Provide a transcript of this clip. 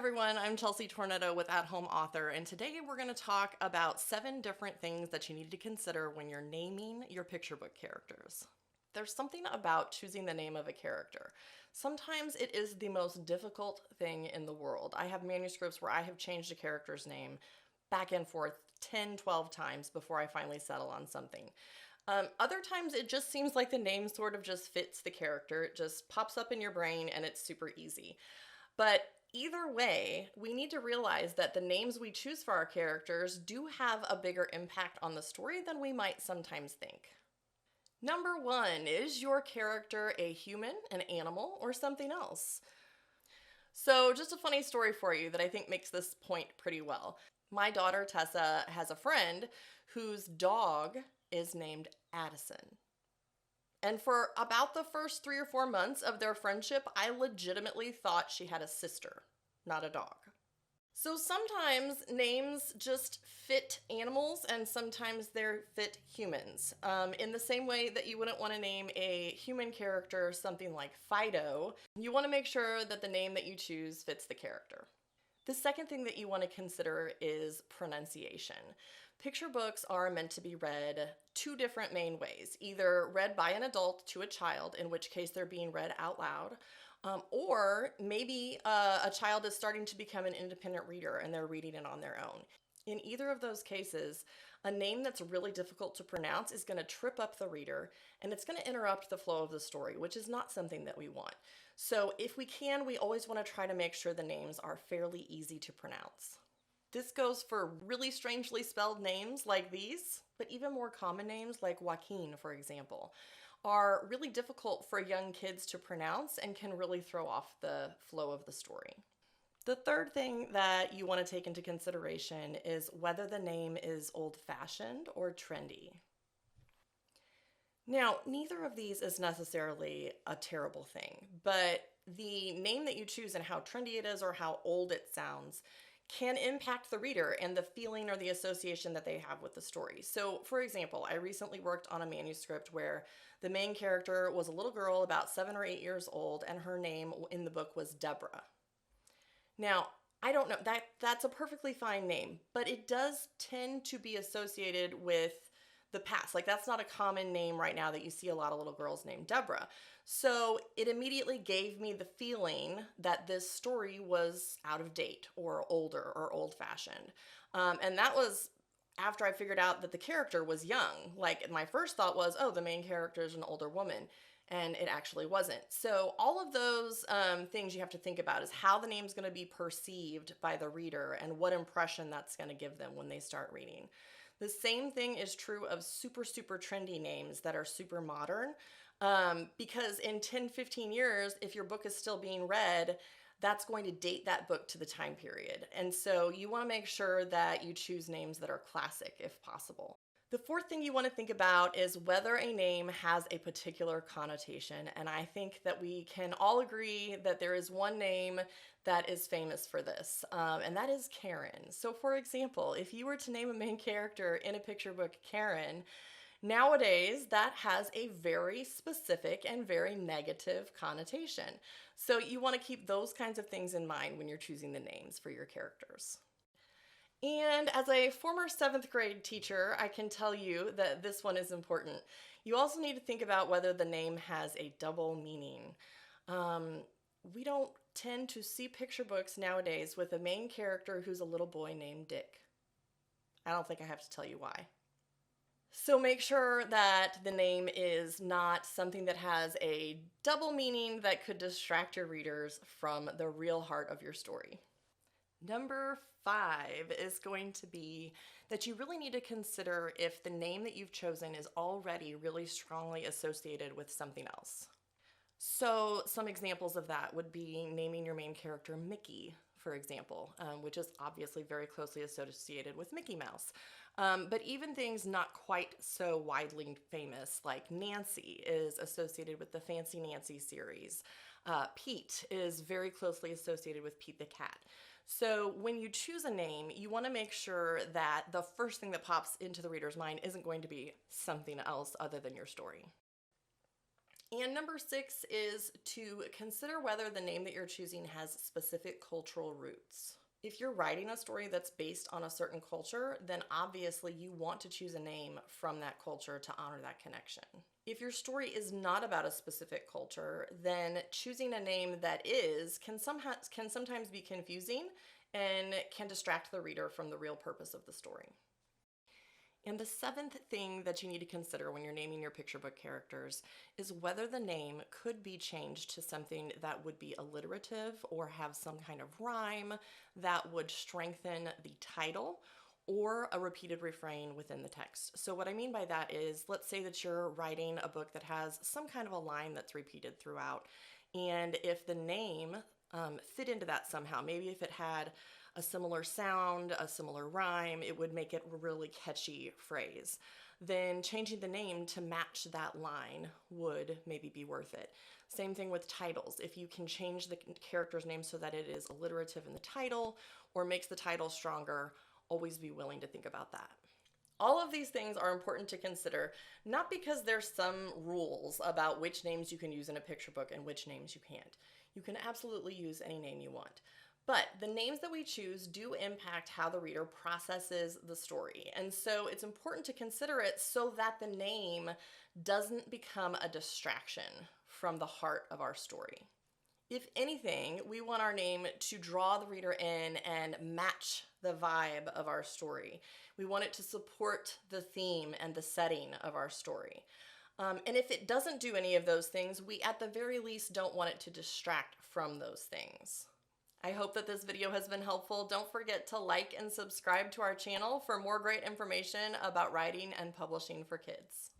everyone, I'm Chelsea Tornado with At Home Author, and today we're going to talk about 7 different things that you need to consider when you're naming your picture book characters. There's something about choosing the name of a character. Sometimes it is the most difficult thing in the world. I have manuscripts where I have changed a character's name back and forth 10, 12 times before I finally settle on something. Other times it just seems like the name sort of just fits the character. It just pops up in your brain and it's super easy. But either way, we need to realize that the names we choose for our characters do have a bigger impact on the story than we might sometimes think. Number 1, is your character a human, an animal, or something else? So just a funny story for you that I think makes this point pretty well. My daughter Tessa has a friend whose dog is named Addison. And for about the first 3 or 4 months of their friendship, I legitimately thought she had a sister, not a dog. So sometimes names just fit animals and sometimes they fit humans. In the same way that you wouldn't want to name a human character something like Fido, you want to make sure that the name that you choose fits the character. The second thing that you want to consider is pronunciation. Picture books are meant to be read 2 different main ways, either read by an adult to a child, in which case they're being read out loud, or maybe a child is starting to become an independent reader and they're reading it on their own. In either of those cases, a name that's really difficult to pronounce is going to trip up the reader and it's going to interrupt the flow of the story, which is not something that we want. So if we can, we always want to try to make sure the names are fairly easy to pronounce. This goes for really strangely spelled names like these, but even more common names like Joaquin, for example, are really difficult for young kids to pronounce and can really throw off the flow of the story. The third thing that you want to take into consideration is whether the name is old-fashioned or trendy. Now, neither of these is necessarily a terrible thing, but the name that you choose and how trendy it is or how old it sounds can impact the reader and the feeling or the association that they have with the story. So, for example, I recently worked on a manuscript where the main character was a little girl about 7 or 8 years old, and her name in the book was Deborah. Now, I don't know, that's a perfectly fine name, but it does tend to be associated with the past. Like, that's not a common name right now that you see a lot of little girls named Deborah. So it immediately gave me the feeling that this story was out of date or older or old-fashioned. And that was after I figured out that the character was young. Like, my first thought was, oh, the main character is an older woman. And it actually wasn't. So all of those things you have to think about is how the name's going to be perceived by the reader and what impression that's going to give them when they start reading. The same thing is true of super, super trendy names that are super modern, because in 10, 15 years, if your book is still being read, that's going to date that book to the time period. And so you want to make sure that you choose names that are classic if possible. The fourth thing you want to think about is whether a name has a particular connotation, and I think that we can all agree that there is one name that is famous for this, and that is Karen. So for example, if you were to name a main character in a picture book Karen, nowadays that has a very specific and very negative connotation. So you want to keep those kinds of things in mind when you're choosing the names for your characters. And as a former 7th grade teacher, I can tell you that this one is important. You also need to think about whether the name has a double meaning. We don't tend to see picture books nowadays with a main character who's a little boy named Dick. I don't think I have to tell you why. So make sure that the name is not something that has a double meaning that could distract your readers from the real heart of your story. Number 5 is going to be that you really need to consider if the name that you've chosen is already really strongly associated with something else. So some examples of that would be naming your main character Mickey, for example, which is obviously very closely associated with Mickey Mouse. But even things not quite so widely famous, like Nancy is associated with the Fancy Nancy series. Pete is very closely associated with Pete the Cat. So when you choose a name, you want to make sure that the first thing that pops into the reader's mind isn't going to be something else other than your story. And number 6 is to consider whether the name that you're choosing has specific cultural roots. If you're writing a story that's based on a certain culture, then obviously you want to choose a name from that culture to honor that connection. If your story is not about a specific culture, then choosing a name that is can sometimes be confusing and can distract the reader from the real purpose of the story. And the 7th thing that you need to consider when you're naming your picture book characters is whether the name could be changed to something that would be alliterative or have some kind of rhyme that would strengthen the title or a repeated refrain within the text. So what I mean by that is, let's say that you're writing a book that has some kind of a line that's repeated throughout, and if the name fit into that somehow, maybe if it had a similar sound, a similar rhyme, it would make it a really catchy phrase. Then changing the name to match that line would maybe be worth it. Same thing with titles. If you can change the character's name so that it is alliterative in the title or makes the title stronger, always be willing to think about that. All of these things are important to consider, not because there's some rules about which names you can use in a picture book and which names you can't. You can absolutely use any name you want. But the names that we choose do impact how the reader processes the story. And so it's important to consider it so that the name doesn't become a distraction from the heart of our story. If anything, we want our name to draw the reader in and match the vibe of our story. We want it to support the theme and the setting of our story. And if it doesn't do any of those things, we at the very least don't want it to distract from those things. I hope that this video has been helpful. Don't forget to like and subscribe to our channel for more great information about writing and publishing for kids.